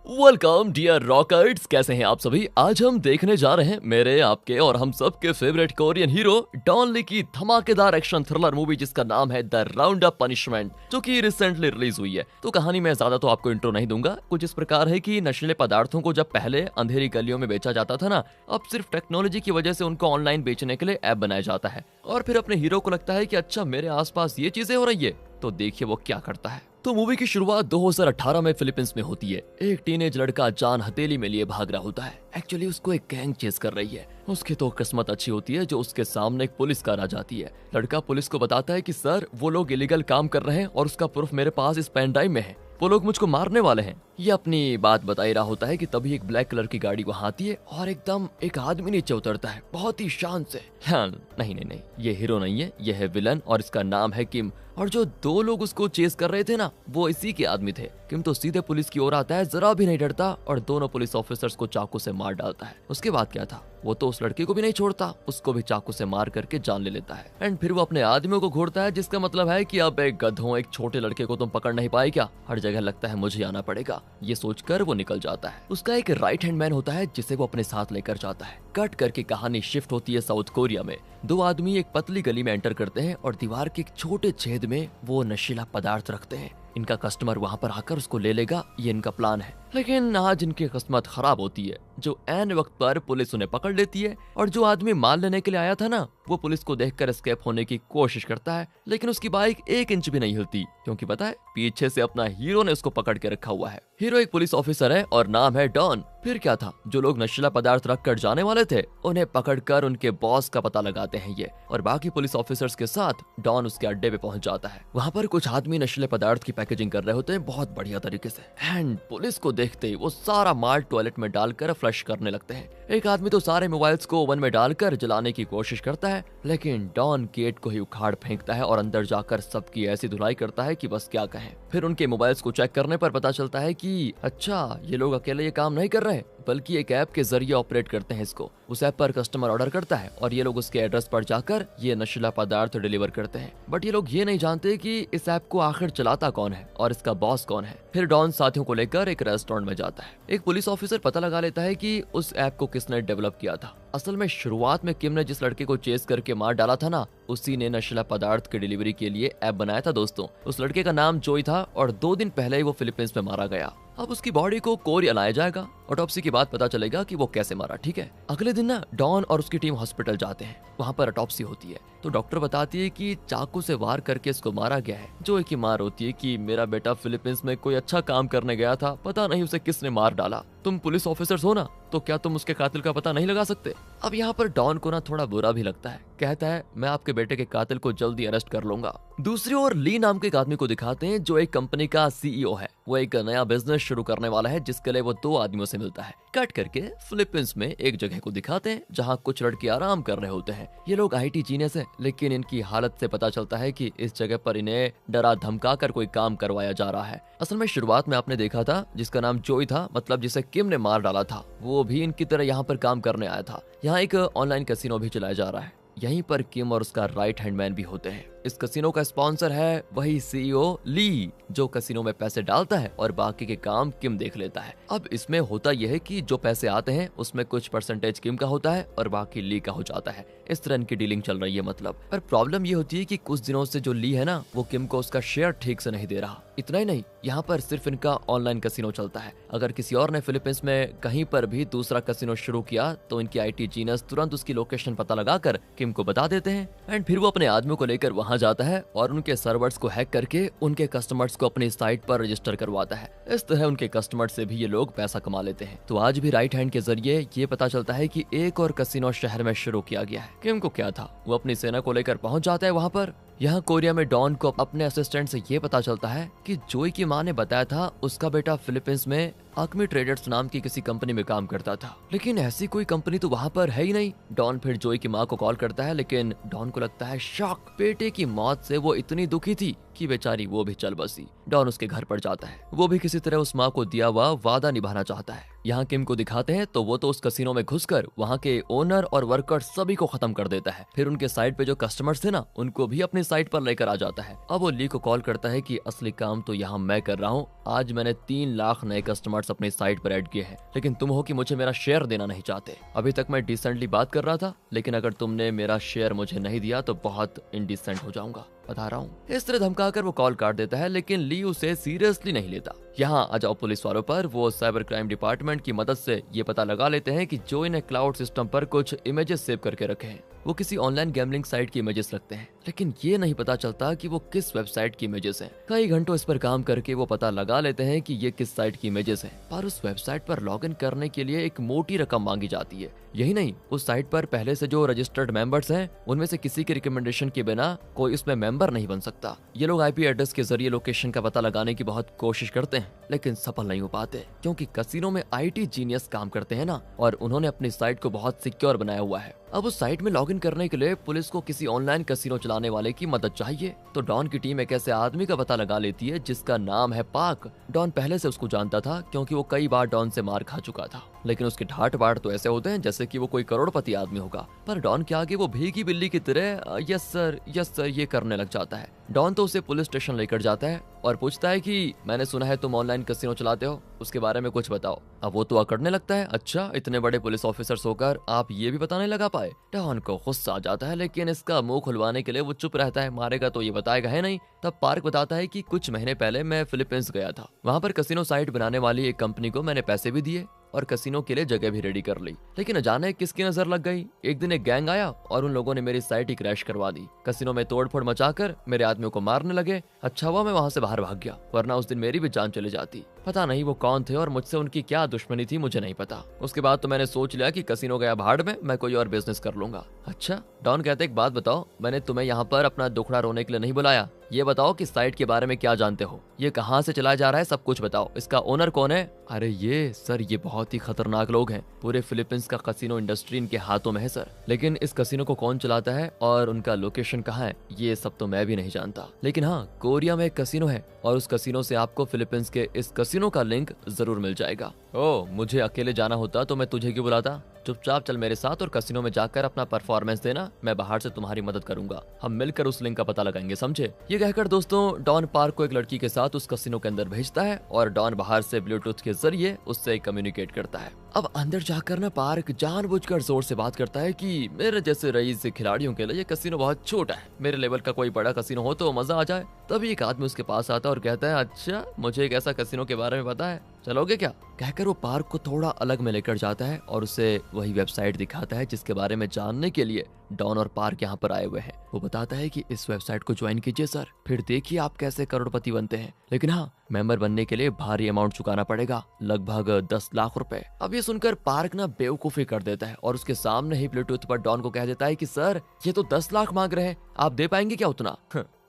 Welcome dear रॉकर्ट्स, कैसे हैं आप सभी। आज हम देखने जा रहे हैं मेरे, आपके और हम सब के फेवरेट कोरियन हीरो डॉन ली की धमाकेदार एक्शन थ्रिलर मूवी जिसका नाम है द राउंड अप पनिशमेंट, जो कि रिसेंटली रिलीज हुई है। तो कहानी में ज्यादा तो आपको इंट्रो नहीं दूंगा। कुछ इस प्रकार है कि नशीले पदार्थों को जब पहले अंधेरी गलियों में बेचा जाता था ना, अब सिर्फ टेक्नोलॉजी की वजह से उनको ऑनलाइन बेचने के लिए ऐप बनाया जाता है। और फिर अपने हीरो को लगता है कि अच्छा, मेरे आसपास ये चीजें हो रही है, तो देखिए वो क्या करता है। तो मूवी की शुरुआत 2018 में फिलीपींस में होती है। एक टीनेज लड़का जान हथेली में लिए भाग रहा होता है। एक्चुअली उसको एक गैंग चेस कर रही है। उसकी तो किस्मत अच्छी होती है जो उसके सामने एक पुलिस कार आ जाती है। लड़का पुलिस को बताता है कि सर, वो लोग इलीगल काम कर रहे हैं और उसका प्रूफ मेरे पास इस पेन ड्राइव में है। वो लोग मुझको मारने वाले हैं। ये अपनी बात बता ही रहा होता है कि तभी एक ब्लैक कलर की गाड़ी वहां आती है और एकदम एक आदमी नीचे उतरता है बहुत ही शान से। हाँ, नहीं, ये हीरो नहीं है, ये है विलन और इसका नाम है किम। और जो दो लोग उसको चेस कर रहे थे ना, वो इसी के आदमी थे। किम तो सीधे पुलिस की ओर आता है, जरा भी नहीं डरता और दोनों पुलिस ऑफिसर्स को चाकू से मार डालता है। उसके बाद क्या था, वो तो उस लड़के को भी नहीं छोड़ता, उसको भी चाकू से मार करके जान ले लेता है। एंड फिर वो अपने आदमियों को घूरता है, जिसका मतलब है कि अब एक गधों, एक छोटे लड़के को तुम पकड़ नहीं पाए क्या, हर जगह लगता है मुझे आना पड़ेगा। ये सोचकर वो निकल जाता है। उसका एक राइट हैंड मैन होता है जिसे वो अपने साथ लेकर जाता है। कट करके कहानी शिफ्ट होती है साउथ कोरिया में। दो आदमी एक पतली गली में एंटर करते हैं और दीवार के एक छोटे छेद में वो नशीला पदार्थ रखते हैं। इनका कस्टमर वहां पर आकर उसको ले लेगा, ये इनका प्लान है। लेकिन आज इनकी किस्मत खराब होती है। जो ऐन वक्त पर पुलिस उन्हें पकड़ लेती है और जो आदमी माल लेने के लिए आया था ना, वो पुलिस को देखकर एस्केप होने की कोशिश करता है। लेकिन उसकी बाइक 1 इंच भी नहीं हिलती, क्योंकि पता है पीछे से अपना हीरो ने उसको पकड़ के रखा हुआ है। हीरो एक पुलिस ऑफिसर है और नाम है डॉन। फिर क्या था, जो लोग नशीला पदार्थ रख कर जाने वाले थे उन्हें पकड़कर उनके बॉस का पता लगाते हैं ये, और बाकी पुलिस ऑफिसर्स के साथ डॉन उसके अड्डे पे पहुंच जाता है। वहां पर कुछ आदमी नशीले पदार्थ की पैकेजिंग कर रहे होते हैं बहुत बढ़िया तरीके से। एंड पुलिस को देखते ही वो सारा माल टॉयलेट में डालकर फ्लश करने लगते हैं। एक आदमी तो सारे मोबाइल्स को ओवन में डालकर जलाने की कोशिश करता है, लेकिन डॉन गेट को ही उखाड़ फेंकता है और अंदर जाकर सबकी ऐसी धुलाई करता है कि बस क्या कहें। फिर उनके मोबाइल्स को चेक करने पर पता चलता है कि अच्छा, ये लोग अकेले ये काम नहीं कर रहे, बल्कि एक ऐप के जरिए ऑपरेट करते हैं इसको। उस ऐप पर कस्टमर ऑर्डर करता है और ये लोग उसके एड्रेस पर जाकर ये नशीला पदार्थ डिलीवर करते हैं। बट ये लोग ये नहीं जानते कि इस ऐप को आखिर चलाता कौन है और इसका बॉस कौन है। फिर डॉन साथियों को लेकर एक रेस्टोरेंट में जाता है। एक पुलिस ऑफिसर पता लगा लेता है कि उस ऐप को किसने डेवलप किया था। असल में शुरुआत में किम ने जिस लड़के को चेस करके मार डाला था ना, उसी ने नशीला पदार्थ की डिलीवरी के लिए ऐप बनाया था दोस्तों। उस लड़के का नाम जोई था और 2 दिन पहले ही वो फिलीपींस में मारा गया। अब उसकी बॉडी को कोरिया लाया जाएगा। ऑटोप्सी के बाद पता चलेगा कि वो कैसे मारा, ठीक है। अगले दिन ना डॉन और उसकी टीम हॉस्पिटल जाते हैं। वहाँ पर ऑटोप्सी होती है तो डॉक्टर बताती है कि चाकू से वार करके इसको मारा गया है। जो एक ही मार होती है कि मेरा बेटा फिलीपींस में कोई अच्छा काम करने गया था, पता नहीं उसे किसने मार डाला। तुम पुलिस ऑफिसर्स हो ना, तो क्या तुम उसके कातिल का पता नहीं लगा सकते। अब यहाँ पर डॉन को ना थोड़ा बुरा भी लगता है। कहता है मैं आपके बेटे के कातिल को जल्दी अरेस्ट कर लूंगा। दूसरी ओर ली नाम के एक आदमी को दिखाते हैं जो एक कंपनी का सीईओ है। वो एक नया बिजनेस शुरू करने वाला है जिसके लिए वो 2 आदमियों से मिलता है। कट करके फिलीपींस में एक जगह को दिखाते हैं जहाँ कुछ लड़के आराम कर रहे होते हैं। ये लोग IT जीनियस है, लेकिन इनकी हालत से पता चलता है कि इस जगह पर इन्हें डरा धमका कर कोई काम करवाया जा रहा है। असल में शुरुआत में आपने देखा था जिसका नाम जोई था, मतलब जिसे किम ने मार डाला था, वो भी इनकी तरह यहाँ पर काम करने आया था। यहाँ एक ऑनलाइन कैसीनो भी चलाया जा रहा है। यहीं पर किम और उसका राइट हैंड मैन भी होते हैं। इस कैसीनो का स्पॉन्सर है वही सीईओ ली, जो कैसीनो में पैसे डालता है और बाकी के काम किम देख लेता है। अब इसमें होता यह है कि जो पैसे आते हैं उसमें कुछ परसेंटेज किम का होता है और बाकी ली का हो जाता है। इस तरह इनकी डीलिंग चल रही है मतलब। पर प्रॉब्लम ये होती है कि कुछ दिनों से जो ली है ना, वो किम को उसका शेयर ठीक से नहीं दे रहा। इतना ही नहीं, यहाँ पर सिर्फ इनका ऑनलाइन कैसीनो चलता है। अगर किसी और ने फिलीपींस में कहीं पर भी दूसरा कैसीनो शुरू किया तो इनकी IT जीनियस तुरंत उसकी लोकेशन पता लगाकर किम को बता देते हैं। एंड फिर वो अपने आदमियों को लेकर वहां जाता है और उनके सर्वर्स को हैक करके उनके कस्टमर्स को अपनी साइट पर रजिस्टर करवाता है। इस तरह उनके कस्टमर्स से भी ये लोग पैसा कमा लेते हैं। तो आज भी राइट हैंड के जरिए ये पता चलता है कि एक और कैसीनो शहर में शुरू किया गया है। किम को क्या था, वो अपनी सेना को लेकर पहुंच जाता है वहां पर। यहाँ कोरिया में डॉन को अपने असिस्टेंट से ये पता चलता है कि जोई की माँ ने बताया था उसका बेटा फिलीपींस में अक्मी ट्रेडर्स नाम की किसी कंपनी में काम करता था, लेकिन ऐसी कोई कंपनी तो वहाँ पर है ही नहीं। डॉन फिर जोई की माँ को कॉल करता है, लेकिन डॉन को लगता है शॉक। बेटे की मौत से वो इतनी दुखी थी कि बेचारी वो भी चल बसी। डॉन उसके घर पर जाता है। वो भी किसी तरह उस माँ को दिया हुआ वादा निभाना चाहता है। यहाँ किम को दिखाते हैं तो वो तो उस कैसीनो में घुसकर वहाँ के ओनर और वर्कर्स सभी को खत्म कर देता है। फिर उनके साइट पे जो कस्टमर्स थे ना, उनको भी अपनी साइट पर लेकर आ जाता है। अब वो ली को कॉल करता है कि असली काम तो यहाँ मैं कर रहा हूँ। आज मैंने 3 लाख नए कस्टमर कस्टमर्स अपनी साइट पर ऐड किए हैं, लेकिन तुम हो कि मुझे मेरा शेयर देना नहीं चाहते। अभी तक मैं डिसेंटली बात कर रहा था, लेकिन अगर तुमने मेरा शेयर मुझे नहीं दिया तो बहुत इनडिसेंट हो जाऊंगा, बता रहा हूँ। इस तरह धमकाकर वो कॉल काट देता है, लेकिन ली उसे सीरियसली नहीं लेता। यहाँ आ जाओ पुलिस वालों पर। वो साइबर क्राइम डिपार्टमेंट की मदद से ये पता लगा लेते हैं कि जो इन्हें क्लाउड सिस्टम पर कुछ इमेजेस सेव करके रखे हैं वो किसी ऑनलाइन गैम्बलिंग साइट की इमेजेस लगते हैं, लेकिन ये नहीं पता चलता कि वो किस वेबसाइट की इमेजेस हैं। कई घंटों इस पर काम करके वो पता लगा लेते हैं कि ये किस साइट की इमेजेस हैं, पर उस वेबसाइट पर लॉगिन करने के लिए एक मोटी रकम मांगी जाती है। यही नहीं, उस साइट पर पहले से जो रजिस्टर्ड मेंबर्स हैं उनमें से किसी के रिकमेंडेशन के बिना कोई इसमें मेंबर नहीं बन सकता। ये लोग आईपी एड्रेस के जरिए लोकेशन का पता लगाने की बहुत कोशिश करते हैं, लेकिन सफल नहीं हो पाते, क्योंकि कसिनो में आईटी जीनियस काम करते हैं ना, और उन्होंने अपनी साइट को बहुत सिक्योर बनाया हुआ है। अब उस साइट में लॉगिन करने के लिए पुलिस को किसी ऑनलाइन कसिनो चलाने वाले की मदद चाहिए, तो डॉन की टीम एक ऐसे आदमी का पता लगा लेती है जिसका नाम है पार्क। डॉन पहले से उसको जानता था, क्योंकि वो कई बार डॉन से मार खा चुका था, लेकिन उसके ठाट बाट तो ऐसे होते हैं जैसे कि वो कोई करोड़पति आदमी होगा। पर डॉन के आगे वो भीगी बिल्ली की तरह यस सर ये करने लग जाता है। डॉन तो उसे पुलिस स्टेशन लेकर जाता है और पूछता है कि मैंने सुना है तुम ऑनलाइन कसिनो चलाते हो, उसके बारे में कुछ बताओ। अब वो तो अकड़ने लगता है, अच्छा इतने बड़े पुलिस ऑफिसर्स होकर आप ये भी पता नहीं लगा पाए। डॉन को गुस्सा आ जाता है, लेकिन इसका मुंह खुलवाने के लिए वो चुप रहता है, मारेगा तो ये बताएगा है नहीं। तब पार्क बताता है कि कुछ महीने पहले मैं फिलीपींस गया था, वहां पर कसिनो साइट बनाने वाली एक कंपनी को मैंने पैसे भी दिए और कसिनो के लिए जगह भी रेडी कर ली, लेकिन अचानक किसकी नजर लग गई। एक दिन एक गैंग आया और उन लोगों ने मेरी साइट ही क्रैश करवा दी। कसिनो में तोड़फोड़ मचाकर मेरे आदमियों को मारने लगे। अच्छा हुआ मैं वहां से बाहर भाग गया, वरना उस दिन मेरी भी जान चली जाती। पता नहीं वो कौन थे और मुझसे उनकी क्या दुश्मनी थी, मुझे नहीं पता। उसके बाद तो मैंने सोच लिया कि कसिनो गया भाड़ में, मैं कोई और बिजनेस कर लूंगा। अच्छा, डॉन कहते एक बात बताओ, मैंने तुम्हें यहाँ पर अपना दुखड़ा रोने के लिए नहीं बुलाया। ये बताओ कि साइट के बारे में क्या जानते हो, ये कहाँ से चलाया जा रहा है, सब कुछ बताओ। इसका ओनर कौन है? अरे ये सर, ये बहुत ही खतरनाक लोग हैं, पूरे फिलीपींस का कसिनो इंडस्ट्री इनके हाथों में है सर, लेकिन इस कसिनो को कौन चलाता है और उनका लोकेशन कहाँ है ये सब तो मैं भी नहीं जानता। लेकिन हाँ, कोरिया में एक कसिनो है और उस कसिनो से आपको फिलीपींस के इस कसिनो का लिंक जरूर मिल जाएगा। ओह, मुझे अकेले जाना होता तो मैं तुझे क्यों बुलाता? चुपचाप चल मेरे साथ और कसिनो में जाकर अपना परफॉर्मेंस देना, मैं बाहर से तुम्हारी मदद करूंगा, हम मिलकर उस लिंक का पता लगाएंगे, समझे? ये कहकर दोस्तों डॉन पार्क को एक लड़की के साथ उस कसिनो के अंदर भेजता है और डॉन बाहर से ब्लूटूथ के जरिए उससे कम्युनिकेट करता है। अब अंदर जाकर ना पार्क जानबूझकर जोर से बात करता है कि मेरे जैसे रईस खिलाड़ियों के लिए ये कसिनो बहुत छोटा है, मेरे लेवल का कोई बड़ा कसिनो हो तो मजा आ जाए। तभी एक आदमी उसके पास आता है और कहता है, अच्छा मुझे एक ऐसा कसिनो के बारे में पता है, चलोगे क्या? कहकर वो पार्क को थोड़ा अलग में लेकर जाता है और उसे वही वेबसाइट दिखाता है जिसके बारे में जानने के लिए डॉन और पार्क यहाँ पर आए हुए हैं। वो बताता है कि इस वेबसाइट को ज्वाइन कीजिए सर, फिर देखिए आप कैसे करोड़पति बनते हैं, लेकिन हाँ, मेंबर बनने के लिए भारी अमाउंट चुकाना पड़ेगा, लगभग 10 लाख रुपए। अब ये सुनकर पार्क ना बेवकूफी कर देता है और उसके सामने ही ब्लूटूथ पर डॉन को कह देता है कि सर ये तो 10 लाख मांग रहे हैं, आप दे पाएंगे क्या उतना?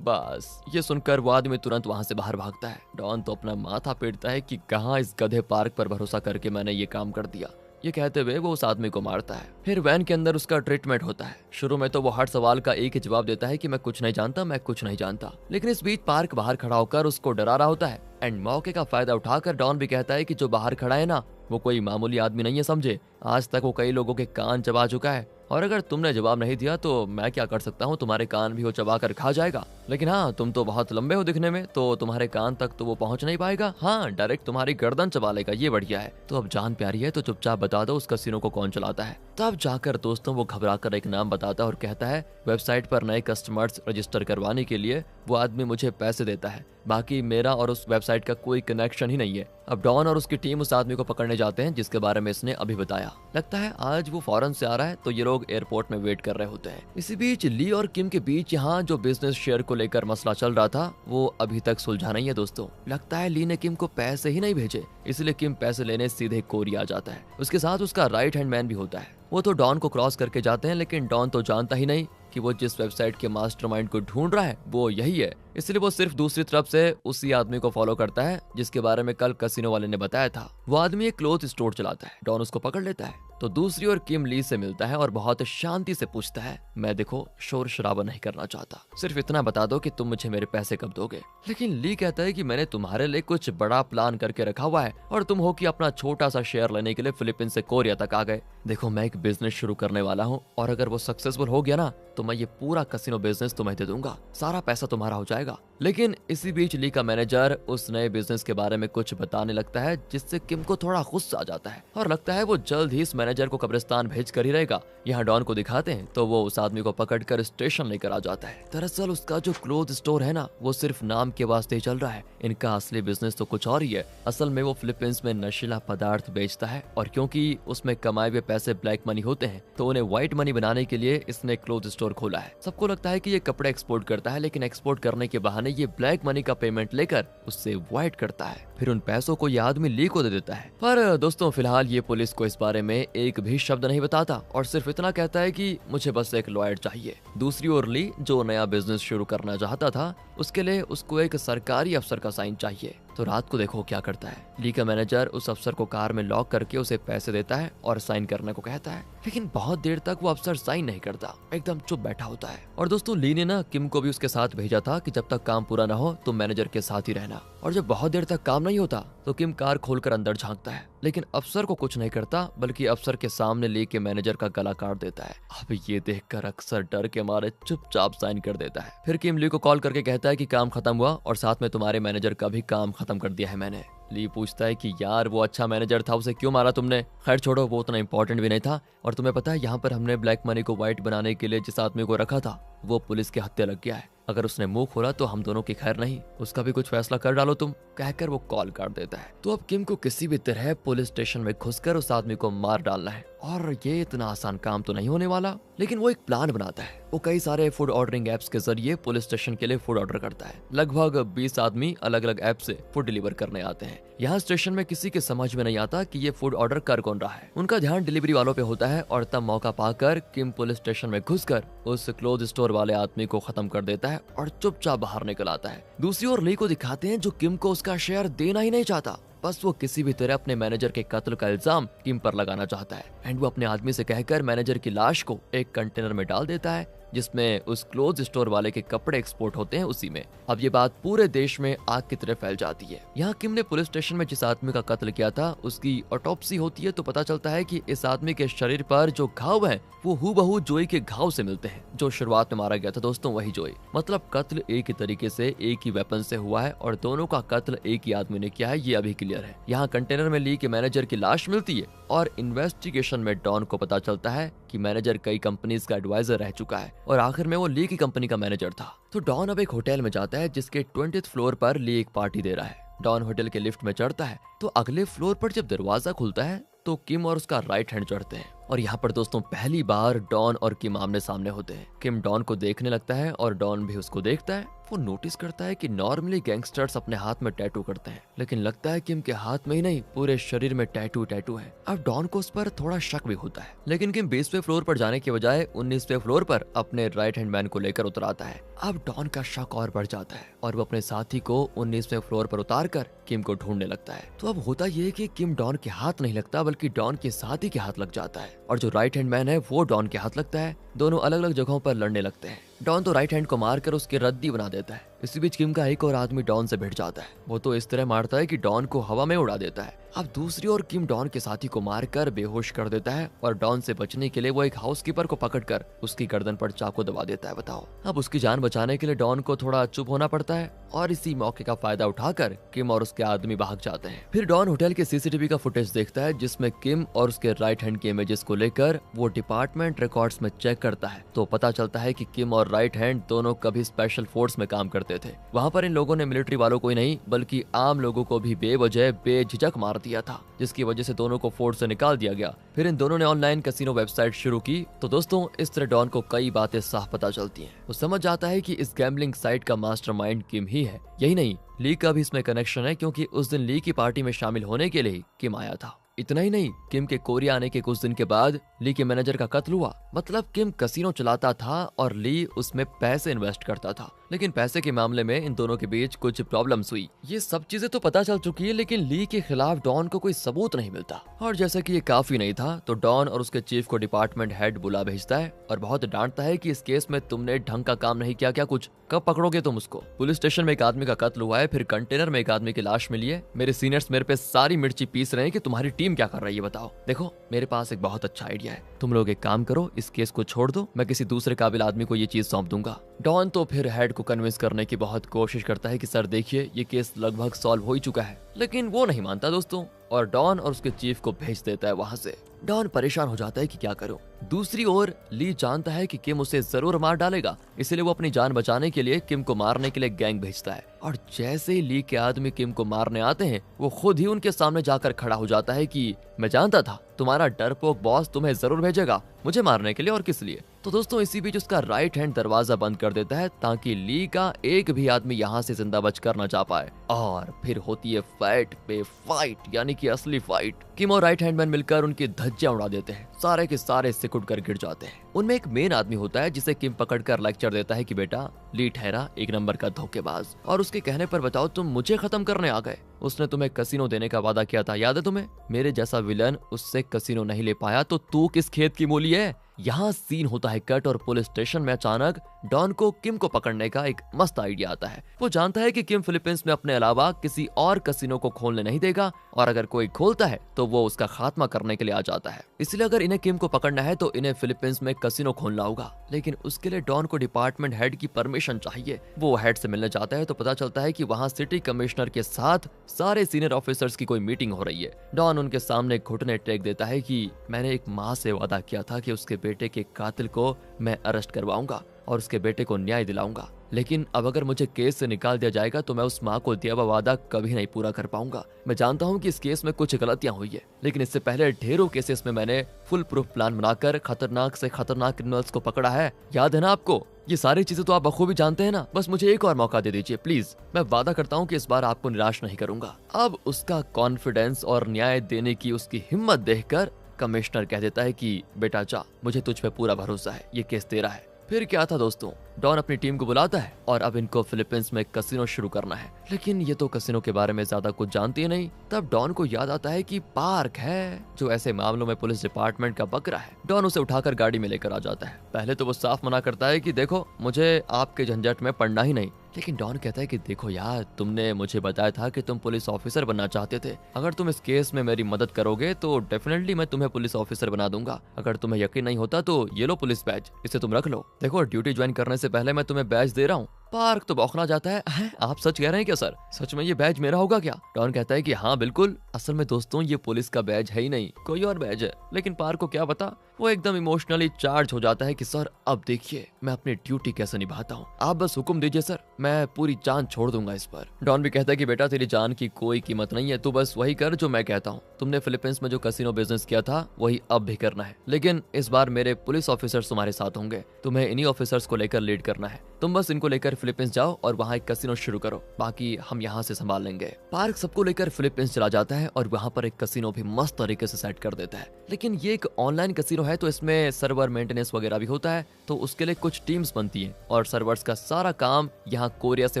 बस ये सुनकर वो आदमी तुरंत वहां से बाहर भागता है। डॉन तो अपना माथा पीटता है कि कहाँ इस गधे पार्क पर भरोसा करके मैंने ये काम कर दिया। ये कहते हुए वो उस आदमी को मारता है। फिर वैन के अंदर उसका ट्रीटमेंट होता है। शुरू में तो वो हर सवाल का एक ही जवाब देता है कि मैं कुछ नहीं जानता, मैं कुछ नहीं जानता, लेकिन इस बीच पार्क बाहर खड़ा होकर उसको डरा रहा होता है। एंड मौके का फायदा उठाकर डॉन भी कहता है कि जो बाहर खड़ा है ना, वो कोई मामूली आदमी नहीं है, समझे? आज तक वो कई लोगों के कान चबा चुका है, और अगर तुमने जवाब नहीं दिया तो मैं क्या कर सकता हूँ, तुम्हारे कान भी वो चबा कर खा जाएगा। लेकिन हाँ, तुम तो बहुत लंबे हो दिखने में, तो तुम्हारे कान तक तो वो पहुंच नहीं पाएगा। हाँ, डायरेक्ट तुम्हारी गर्दन चबा लेगा, ये बढ़िया है। तो अब जान प्यारी है तो चुपचाप बता दो उस कसिनो को कौन चलाता है। तब जाकर दोस्तों वो घबराकर एक नाम बताता है और कहता है वेबसाइट पर नए कस्टमर्स रजिस्टर करवाने के लिए वो आदमी मुझे पैसे देता है, बाकी मेरा और उस वेबसाइट का कोई कनेक्शन ही नहीं है। अब डॉन और उसकी टीम उस आदमी को पकड़ने जाते हैं जिसके बारे में इसने अभी बताया। लगता है आज वो फॉरेन से आ रहा है, तो ये लोग एयरपोर्ट में वेट कर रहे होते हैं। इसी बीच ली और किम के बीच यहाँ जो बिजनेस शेयर को लेकर मसला चल रहा था वो अभी तक सुलझा नहीं है दोस्तों। लगता है ली ने किम को पैसे ही नहीं भेजे, इसलिए किम पैसे लेने सीधे कोरिया आ जाता है। उसके साथ उसका राइट हैंड मैन भी होता है। वो तो डॉन को क्रॉस करके जाते हैं, लेकिन डॉन तो जानता ही नहीं कि वो जिस वेबसाइट के मास्टरमाइंड को ढूंढ रहा है वो यही है, इसलिए वो सिर्फ दूसरी तरफ से उसी आदमी को फॉलो करता है जिसके बारे में कल कसिनो वाले ने बताया था। वो आदमी एक क्लोथ स्टोर चलाता है। डॉन उसको पकड़ लेता है तो दूसरी ओर किम ली से मिलता है और बहुत शांति से पूछता है, मैं देखो शोर शराबा नहीं करना चाहता, सिर्फ इतना बता दो कि तुम मुझे मेरे पैसे कब दोगे। लेकिन ली कहता है कि मैंने तुम्हारे लिए कुछ बड़ा प्लान करके रखा हुआ है और तुम हो कि अपना छोटा सा शेयर लेने के लिए फिलीपींस से कोरिया तक आ गए। देखो मैं एक बिजनेस शुरू करने वाला हूँ और अगर वो सक्सेसफुल हो गया ना तो मैं ये पूरा कैसीनो बिजनेस तुम्हें दे दूंगा, सारा पैसा तुम्हारा हो जाएगा। लेकिन इसी बीच ली का मैनेजर उस नए बिजनेस के बारे में कुछ बताने लगता है जिससे किम को थोड़ा गुस्सा आ जाता है और लगता है वो जल्द ही इस मैनेजर को कब्रिस्तान भेज कर ही रहेगा। यहाँ डॉन को दिखाते हैं तो वो उस आदमी को पकड़कर स्टेशन लेकर आ जाता है। दरअसल उसका जो क्लोथ स्टोर है ना वो सिर्फ नाम के वास्ते ही चल रहा है, इनका असली बिजनेस तो कुछ और ही है। असल में वो फिलीपींस में नशीला पदार्थ बेचता है और क्योंकि उसमें कमाए हुए पैसे ब्लैक मनी होते हैं तो उन्हें व्हाइट मनी बनाने के लिए इसने क्लोथ स्टोर खोला है। सबको लगता है कि ये कपड़े एक्सपोर्ट करता है, लेकिन एक्सपोर्ट करने के बहाने ये ब्लैक मनी का पेमेंट लेकर उससे व्हाइट करता है, फिर उन पैसों को ये आदमी ली को दे देता है। पर दोस्तों फिलहाल ये पुलिस को इस बारे में एक भी शब्द नहीं बताता और सिर्फ इतना कहता है कि मुझे बस एक लॉयर चाहिए। दूसरी ओर ली जो नया बिजनेस शुरू करना चाहता था उसके लिए उसको एक सरकारी अफसर का साइन चाहिए। तो रात को देखो क्या करता है, ली का मैनेजर उस अफसर को कार में लॉक करके उसे पैसे देता है और साइन करने को कहता है, लेकिन बहुत देर तक वो अफसर साइन नहीं करता, एकदम चुप बैठा होता है। और दोस्तों ली ने ना किम को भी उसके साथ भेजा था कि जब तक काम पूरा ना हो तो मैनेजर के साथ ही रहना। और जब बहुत देर तक काम नहीं होता तो किम कार खोलकर अंदर झांकता है, लेकिन अफसर को कुछ नहीं करता बल्कि अफसर के सामने ली के मैनेजर का गला काट देता है। अब ये देखकर अक्सर डर के मारे चुपचाप साइन कर देता है। फिर किम ली को कॉल करके कहता है कि काम खत्म हुआ और साथ में तुम्हारे मैनेजर का भी काम खत्म कर दिया है मैंने। ली पूछता है कि यार वो अच्छा मैनेजर था, उसे क्यों मारा तुमने? खैर छोड़ो, वो उतना इंपॉर्टेंट भी नहीं था। और तुम्हें पता है यहाँ पर हमने ब्लैक मनी को व्हाइट बनाने के लिए जिस आदमी को रखा था वो पुलिस के हत्या लग गया है, अगर उसने मुंह खोला तो हम दोनों की खैर नहीं, उसका भी कुछ फैसला कर डालो तुम, कहकर वो कॉल काट देता है। तो अब किम को किसी भी तरह पुलिस स्टेशन में घुसकर उस आदमी को मार डालना है और ये इतना आसान काम तो नहीं होने वाला, लेकिन वो एक प्लान बनाता है। वो कई सारे फूड ऑर्डरिंग एप्स के जरिए पुलिस स्टेशन के लिए फूड ऑर्डर करता है। लगभग 20 आदमी अलग अलग ऐप से फूड डिलीवर करने आते हैं। यहाँ स्टेशन में किसी के समझ में नहीं आता कि ये फूड ऑर्डर कर कौन रहा है, उनका ध्यान डिलीवरी वालों पे होता है और तब मौका पाकर किम पुलिस स्टेशन में घुसकर उस क्लोथ स्टोर वाले आदमी को खत्म कर देता है और चुपचाप बाहर निकल आता है। दूसरी ओर ली को दिखाते हैं जो किम को उसका शेयर देना ही नहीं चाहता, बस वो किसी भी तरह अपने मैनेजर के कत्ल का इल्जाम किम पर लगाना चाहता है। एंड वो अपने आदमी से कहकर मैनेजर की लाश को एक कंटेनर में डाल देता है जिसमें उस क्लोथ स्टोर वाले के कपड़े एक्सपोर्ट होते हैं उसी में। अब ये बात पूरे देश में आग की तरह फैल जाती है। यहाँ किम ने पुलिस स्टेशन में जिस आदमी का कत्ल किया था उसकी ऑटोप्सी होती है तो पता चलता है कि इस आदमी के शरीर पर जो घाव है वो हूबहू जोई के घाव से मिलते हैं जो शुरुआत में मारा गया था। दोस्तों वही जोई, मतलब कत्ल एक ही तरीके से एक ही वेपन से हुआ है और दोनों का कत्ल एक ही आदमी ने किया है, ये अभी क्लियर है। यहाँ कंटेनर में ली के मैनेजर की लाश मिलती है और इन्वेस्टिगेशन में डॉन को पता चलता है कि मैनेजर कई कंपनीज का एडवाइजर रह चुका है और आखिर में वो ली की कंपनी का मैनेजर था। तो डॉन अब एक होटल में जाता है जिसके 20th फ्लोर पर ली एक पार्टी दे रहा है। डॉन होटल के लिफ्ट में चढ़ता है तो अगले फ्लोर पर जब दरवाजा खुलता है तो किम और उसका राइट हैंड चढ़ते हैं और यहाँ पर दोस्तों पहली बार डॉन और किम आमने सामने होते हैं। किम डॉन को देखने लगता है और डॉन भी उसको देखता है। वो नोटिस करता है कि नॉर्मली गैंगस्टर्स अपने हाथ में टैटू करते हैं, लेकिन लगता है किम के हाथ में ही नहीं पूरे शरीर में टैटू है। अब डॉन को उस पर थोड़ा शक भी होता है, लेकिन किम 20वें फ्लोर पर जाने के बजाय 19वें फ्लोर पर अपने राइट हैंड मैन को लेकर उतर आता है। अब डॉन का शक और बढ़ जाता है और वो अपने साथी को 19वें फ्लोर पर उतार कर किम को ढूंढने लगता है। तो अब होता यह है कि किम डॉन के हाथ नहीं लगता बल्कि डॉन के साथी के हाथ लग जाता है और जो राइट हैंड मैन है वो डॉन के हाथ लगता है। दोनों अलग अलग जगहों पर लड़ने लगते हैं। डॉन तो राइट हैंड को मारकर उसकी रद्दी बना देता है। इसी बीच किम का एक और आदमी डॉन से भिड़ जाता है। वो तो इस तरह मारता है कि डॉन को हवा में उड़ा देता है। अब दूसरी ओर किम डॉन के साथी को मारकर बेहोश कर देता है और डॉन से बचने के लिए वो एक हाउसकीपर को पकड़कर उसकी गर्दन पर चाकू दबा देता है। बताओ, अब उसकी जान बचाने के लिए डॉन को थोड़ा चुप होना पड़ता है और इसी मौके का फायदा उठाकर किम और उसके आदमी भाग जाते हैं। फिर डॉन होटल के सीसीटीवी का फुटेज देखता है जिसमें किम और उसके राइट हैंड के इमेजेस को लेकर वो डिपार्टमेंट रिकॉर्ड्स में चेक करता है तो पता चलता है कि किम और राइट हैंड दोनों कभी स्पेशल फोर्स में काम करते थे। वहाँ पर इन लोगों ने मिलिट्री वालों को ही नहीं बल्कि आम लोगों को भी बेवजह बेझिझक मार दिया था, जिसकी वजह से दोनों को फोर्स से निकाल दिया गया। फिर इन दोनों ने ऑनलाइन कैसीनो वेबसाइट शुरू की। तो दोस्तों इस तरह डॉन को कई बातें साफ पता चलती हैं। वो समझ जाता है कि इस गैम्बलिंग साइट का मास्टरमाइंड किम ही है। यही नहीं, ली का भी इसमें कनेक्शन है क्योंकि उस दिन ली की पार्टी में शामिल होने के लिए किम आया था। इतना ही नहीं, किम के कोरिया आने के कुछ दिन के बाद ली के मैनेजर का कत्ल हुआ। मतलब किम कैसीनो चलाता था और ली उसमें पैसे इन्वेस्ट करता था। लेकिन पैसे के मामले में इन दोनों के बीच कुछ प्रॉब्लम्स हुई। ये सब चीजें तो पता चल चुकी है, लेकिन ली के खिलाफ डॉन को कोई सबूत नहीं मिलता। और जैसा कि ये काफी नहीं था तो डॉन और उसके चीफ को डिपार्टमेंट हेड बुला भेजता है और बहुत डांटता है कि इस केस में तुमने ढंग का काम नहीं किया क्या, कुछ कब पकड़ोगे तुम उसको। पुलिस स्टेशन में एक आदमी का कत्ल हुआ है, फिर कंटेनर में एक आदमी की लाश मिली है। मेरे सीनियर्स मेरे पे सारी मिर्ची पीस रहे हैं कि तुम्हारी टीम क्या कर रही है बताओ। देखो मेरे पास एक बहुत अच्छा आइडिया है, तुम लोग एक काम करो, इस केस को छोड़ दो, मैं किसी दूसरे काबिल आदमी को ये चीज सौंप दूंगा। डॉन तो फिर हेड को कन्विंस करने की बहुत कोशिश करता है कि सर देखिए ये केस लगभग सॉल्व हो ही चुका है, लेकिन वो नहीं मानता दोस्तों, और डॉन और उसके चीफ को भेज देता है वहां से। डॉन परेशान हो जाता है कि क्या करूं। दूसरी ओर ली जानता है कि किम उसे जरूर मार डालेगा, इसलिए वो अपनी जान बचाने के लिए किम को मारने के लिए गैंग भेजता है। और जैसे ही ली के आदमी किम को मारने आते हैं, वो खुद ही उनके सामने जाकर खड़ा हो जाता है कि मैं जानता था तुम्हारा डरपोक बॉस तुम्हें जरूर भेजेगा मुझे मारने के लिए, और किस लिए। तो दोस्तों इसी बीच उसका राइट हैंड दरवाजा बंद कर देता है ताकि ली का एक भी आदमी यहाँ से जिंदा बचकर न जा पाए। और फिर होती है फाइट पे फाइट, यानी कि असली फाइट। किम और राइट हैंडमैन मिलकर उनकी धज्जियां उड़ा देते हैं, सारे के सारे सिकुड़ कर गिर जाते हैं। उनमें एक मेन आदमी होता है जिसे किम पकड़कर लेक्चर देता है कि बेटा ली ठहरा एक नंबर का धोखेबाज, और उसके कहने पर बताओ तुम मुझे खत्म करने आ गए। उसने तुम्हें कसिनो देने का वादा किया था, याद है तुम्हें? मेरे जैसा विलन उससे कसिनो नहीं ले पाया तो तू किस खेत की मूली है। यहाँ सीन होता है कट और पुलिस स्टेशन में अचानक डॉन को किम को पकड़ने का एक मस्त आइडिया आता है। वो जानता है कि किम फिलीपींस में अपने अलावा किसी और कसिनो को खोलने नहीं देगा, और अगर कोई खोलता है तो वो उसका खात्मा करने के लिए आ जाता है। इसलिए अगर इन्हें किम को पकड़ना है तो इन्हें फिलीपींस में कसिनो खोलना होगा, लेकिन उसके लिए डॉन को डिपार्टमेंट हेड की परमिशन चाहिए। वो हेड से मिलने जाता है तो पता चलता है कि वहाँ सिटी कमिश्नर के साथ सारे सीनियर ऑफिसर्स की कोई मीटिंग हो रही है। डॉन उनके सामने घुटने टेक देता है कि मैंने एक माँ से वादा किया था कि उसके बेटे के कातिल को मैं अरेस्ट करवाऊंगा और उसके बेटे को न्याय दिलाऊंगा, लेकिन अब अगर मुझे केस से निकाल दिया जाएगा तो मैं उस माँ को दिया हुआ वादा कभी नहीं पूरा कर पाऊंगा। मैं जानता हूँ कि इस केस में कुछ गलतियां हुई है, लेकिन इससे पहले ढेरों केसेस में मैंने फुल प्रूफ प्लान बनाकर खतरनाक से खतरनाक क्रिमिनल्स को पकड़ा है, याद है ना आपको? ये सारी चीजें तो आप बखूबी जानते हैं ना, बस मुझे एक और मौका दे दीजिए प्लीज। मैं वादा करता हूँ कि इस बार आपको निराश नहीं करूंगा। अब उसका कॉन्फिडेंस और न्याय देने की उसकी हिम्मत देखकर कमिश्नर कह देता है कि बेटा जा, मुझे तुझ पे पूरा भरोसा है, ये केस तेरा है। फिर क्या था दोस्तों, डॉन अपनी टीम को बुलाता है और अब इनको फिलीपींस में कसिनो शुरू करना है, लेकिन ये तो कसिनो के बारे में ज्यादा कुछ जानती है नहीं। तब डॉन को याद आता है कि पार्क है जो ऐसे मामलों में पुलिस डिपार्टमेंट का बकरा है। डॉन उसे उठाकर गाड़ी में लेकर आ जाता है। पहले तो वो साफ मना करता है कि देखो मुझे आपके झंझट में पड़ना ही नहीं, लेकिन डॉन कहता है कि देखो यार, तुमने मुझे बताया था कि तुम पुलिस ऑफिसर बनना चाहते थे, अगर तुम इस केस में मेरी मदद करोगे तो डेफिनेटली मैं तुम्हें पुलिस ऑफिसर बना दूंगा। अगर तुम्हें यकीन नहीं होता तो ये लो पुलिस बैज, इसे तुम रख लो। देखो ड्यूटी ज्वाइन करने से पहले मैं तुम्हें बैज दे रहा हूँ। पार्क तो बौखला जाता है, आप सच कह रहे हैं क्या सर? सच में ये बैज मेरा होगा क्या? डॉन कहता है कि हाँ बिल्कुल, असल में दोस्तों ये पुलिस का बैज है ही नहीं, कोई और बैज है। लेकिन पार्क को क्या पता, वो एकदम इमोशनली चार्ज हो जाता है कि सर अब देखिए मैं अपनी ड्यूटी कैसे निभाता हूँ, आप बस हुक्म दीजिए सर, मैं पूरी जान छोड़ दूंगा इस पर। डॉन भी कहता है कि बेटा तेरी जान की कोई कीमत नहीं है, तू बस वही कर जो मैं कहता हूँ। तुमने फिलीपींस में जो कसिनो बिजनेस किया था वही अब भी करना है, लेकिन इस बार मेरे पुलिस ऑफिसर्स तुम्हारे साथ होंगे, तुम्हें इन्हीं ऑफिसर्स को लेकर लीड करना है। तुम बस इनको लेकर फिलीपींस जाओ और वहाँ एक कसिनो शुरू करो, बाकी हम यहाँ से संभाल लेंगे। पार्क सबको लेकर फिलीपींस चला जाता है और वहाँ पर एक कसिनो भी मस्त तरीके से सेट कर देता है, लेकिन ये एक ऑनलाइन कसिनो है तो इसमें सर्वर मेंटेनेंस वगैरह भी होता है, तो उसके लिए कुछ टीम्स बनती हैं और सर्वर्स का सारा काम यहाँ कोरिया से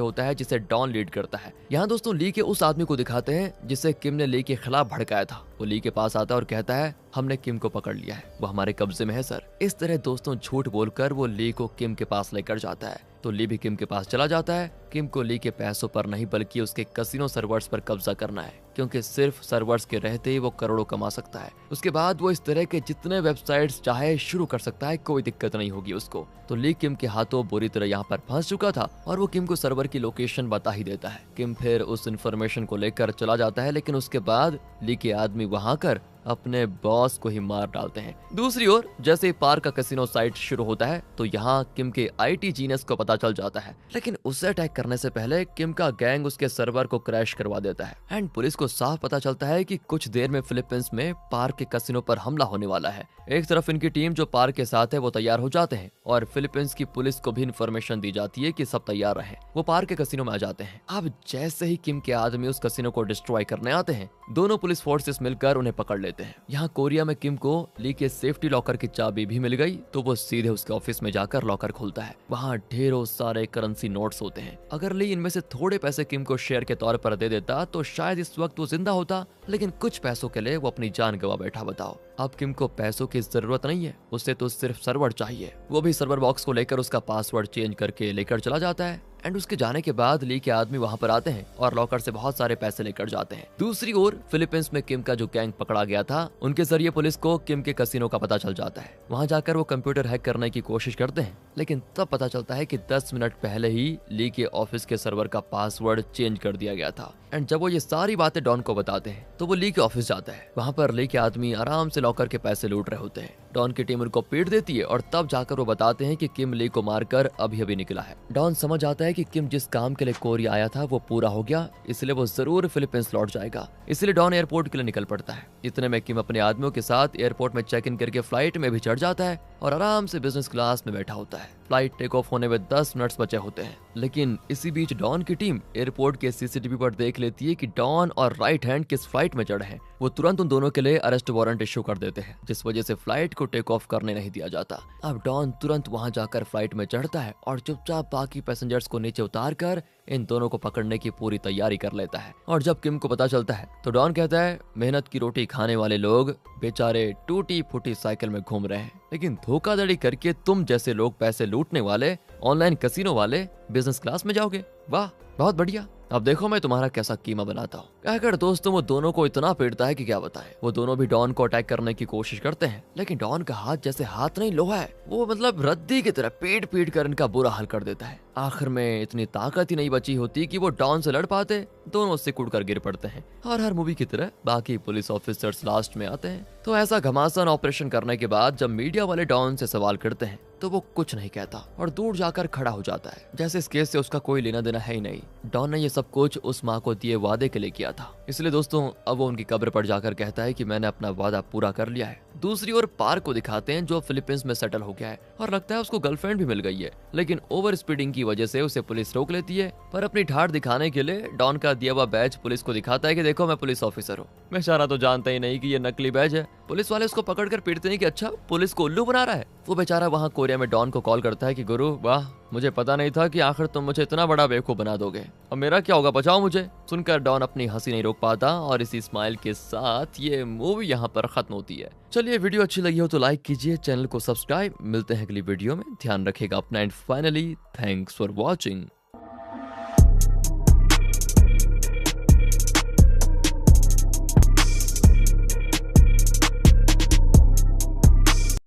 होता है जिसे डॉन लीड करता है। यहाँ दोस्तों ली के उस आदमी को दिखाते हैं जिसे किम ने ली के खिलाफ भड़काया था। वो ली के पास आता है और कहता है हमने किम को पकड़ लिया है, वो हमारे कब्जे में है सर। इस तरह दोस्तों झूठ बोलकर वो ली को किम के पास लेकर जाता है, तो ली भी किम के पास चला जाता है। किम को ली के पैसों पर नहीं बल्कि उसके कसिनो सर्वर्स पर कब्जा करना है, क्योंकि सिर्फ सर्वर्स के रहते ही वो करोड़ों कमा सकता है। उसके बाद वो इस तरह के जितने वेबसाइट्स चाहे शुरू कर सकता है, कोई दिक्कत नहीं होगी उसको। तो ली किम के हाथों बुरी तरह यहाँ पर फंस चुका था और वो किम को सर्वर की लोकेशन बता ही देता है। किम फिर उस इन्फॉर्मेशन को लेकर चला जाता है, लेकिन उसके बाद ली के आदमी वहां कर अपने बॉस को ही मार डालते हैं। दूसरी ओर जैसे ही पार्क का कसिनो साइट शुरू होता है तो यहाँ किम के आईटी जीनियस को पता चल जाता है, लेकिन उसे अटैक करने से पहले किम का गैंग उसके सर्वर को क्रैश करवा देता है। एंड पुलिस को साफ पता चलता है कि कुछ देर में फिलीपींस में पार्क के कसिनो पर हमला होने वाला है। एक तरफ इनकी टीम जो पार्क के साथ है वो तैयार हो जाते हैं और फिलीपींस की पुलिस को भी इन्फॉर्मेशन दी जाती है कि सब तैयार रहे। वो पार्क के कसिनो में आ जाते हैं। अब जैसे ही किम के आदमी उस कसिनो को डिस्ट्रॉय करने आते हैं, दोनों पुलिस फोर्सेस मिलकर उन्हें पकड़ लेते हैं। यहाँ कोरिया में किम को ली के सेफ्टी लॉकर की चाबी भी मिल गई, तो वो सीधे उसके ऑफिस में जाकर लॉकर खोलता है। वहाँ ढेरों सारे करेंसी नोट्स होते हैं। अगर ली इनमें से थोड़े पैसे किम को शेयर के तौर पर दे देता तो शायद इस वक्त वो जिंदा होता, लेकिन कुछ पैसों के लिए वो अपनी जान गवा बैठा। बताओ, अब किम को पैसों की जरूरत नहीं है, उसे तो सिर्फ सर्वर चाहिए। वो भी सर्वर बॉक्स को लेकर उसका पासवर्ड चेंज करके लेकर चला जाता है। एंड उसके जाने के बाद ली के आदमी वहां पर आते हैं और लॉकर से बहुत सारे पैसे लेकर जाते हैं। दूसरी ओर फिलीपींस में किम का जो गैंग पकड़ा गया था, उनके जरिए पुलिस को किम के कसिनो का पता चल जाता है। वहां जाकर वो कंप्यूटर हैक करने की कोशिश करते हैं, लेकिन तब पता चलता है कि 10 मिनट पहले ही ली के ऑफिस के सर्वर का पासवर्ड चेंज कर दिया गया था। एंड जब वो ये सारी बातें डॉन को बताते हैं तो वो ली के ऑफिस जाता है। वहां पर ली के आदमी आराम से लॉकर के पैसे लूट रहे होते हैं। डॉन की टीम उनको पीट देती है और तब जाकर वो बताते हैं कि किम ली को मारकर अभी अभी निकला है। डॉन समझ आता है कि किम जिस काम के लिए कोरिया आया था वो पूरा हो गया, इसलिए वो जरूर फिलीपींस लौट जाएगा। इसलिए डॉन एयरपोर्ट के लिए निकल पड़ता है। इतने में किम अपने आदमियों के साथ एयरपोर्ट में चेक इन करके फ्लाइट में भी चढ़ जाता है और आराम से बिजनेस क्लास में बैठा होता है। फ्लाइट टेक ऑफ होने में 10 मिनट्स बचे होते हैं, लेकिन इसी बीच डॉन की टीम एयरपोर्ट के सीसीटीवी पर देख लेती है कि डॉन और राइट हैंड किस फ्लाइट में चढ़े हैं। वो तुरंत उन दोनों के लिए अरेस्ट वारंट इश्यू कर देते हैं, जिस वजह से फ्लाइट को टेक ऑफ करने नहीं दिया जाता। अब डॉन तुरंत वहां जाकर फ्लाइट में चढ़ता है और चुपचाप बाकी पैसेंजर्स को नीचे उतार कर इन दोनों को पकड़ने की पूरी तैयारी कर लेता है। और जब किम को पता चलता है तो डॉन कहता है, मेहनत की रोटी खाने वाले लोग बेचारे टूटी फूटी साइकिल में घूम रहे हैं, लेकिन धोखाधड़ी करके तुम जैसे लोग पैसे लूटने वाले, ऑनलाइन कसिनो वाले बिजनेस क्लास में जाओगे। वाह, बहुत बढ़िया, अब देखो मैं तुम्हारा कैसा कीमा बनाता हूँ। कहकर दोस्तों वो दोनों को इतना पीटता है कि क्या बताएं। वो दोनों भी डॉन को अटैक करने की कोशिश करते हैं, लेकिन डॉन का हाथ जैसे हाथ नहीं लोहा है, वो मतलब रद्दी की तरह पीट पीट कर इनका बुरा हाल कर देता है। आखिर में इतनी ताकत ही नहीं बची होती कि वो डॉन से लड़ पाते, दोनों सिकुड़ कर गिर पड़ते हैं। और हर मूवी की तरह बाकी पुलिस ऑफिसर्स लास्ट में आते हैं। तो ऐसा घमासान ऑपरेशन करने के बाद जब मीडिया वाले डॉन से सवाल करते हैं तो वो कुछ नहीं कहता और दूर जाकर खड़ा हो जाता है, जैसे इस केस से उसका कोई लेना देना है ही नहीं। डॉन ने ये सब कुछ उस माँ को दिए वादे के लिए किया था। इसलिए दोस्तों अब वो उनकी कब्र पर जाकर कहता है कि मैंने अपना वादा पूरा कर लिया है। दूसरी ओर पार्क को दिखाते हैं जो फिलीपींस में सेटल हो गया है और लगता है उसको गर्लफ्रेंड भी मिल गई है, लेकिन ओवर स्पीडिंग की वजह से उसे पुलिस रोक लेती है। पर अपनी ठाठ दिखाने के लिए डॉन का दिया हुआ बैज पुलिस को दिखाता है कि देखो मैं पुलिस ऑफिसर हूँ। बेचारा तो जानता ही नहीं कि ये नकली बैज है। पुलिस वाले उसको पकड़कर पीटते हैं कि अच्छा पुलिस को उल्लू बना रहा है। वो बेचारा वहाँ कोरिया में डॉन को कॉल करता है कि गुरु वाह, मुझे पता नहीं था कि आखिर तुम मुझे इतना बड़ा बेवकूफ बना दोगे, अब मेरा क्या होगा, बचाओ मुझे। सुनकर डॉन अपनी हंसी नहीं रोक पाता और इसी स्माइल के साथ ये मूवी यहाँ पर खत्म होती है। चलिए वीडियो अच्छी लगी हो तो लाइक कीजिए, चैनल को सब्सक्राइब। मिलते हैं अगली वीडियो में, ध्यान रखेगा अपना and finally thanks for watching.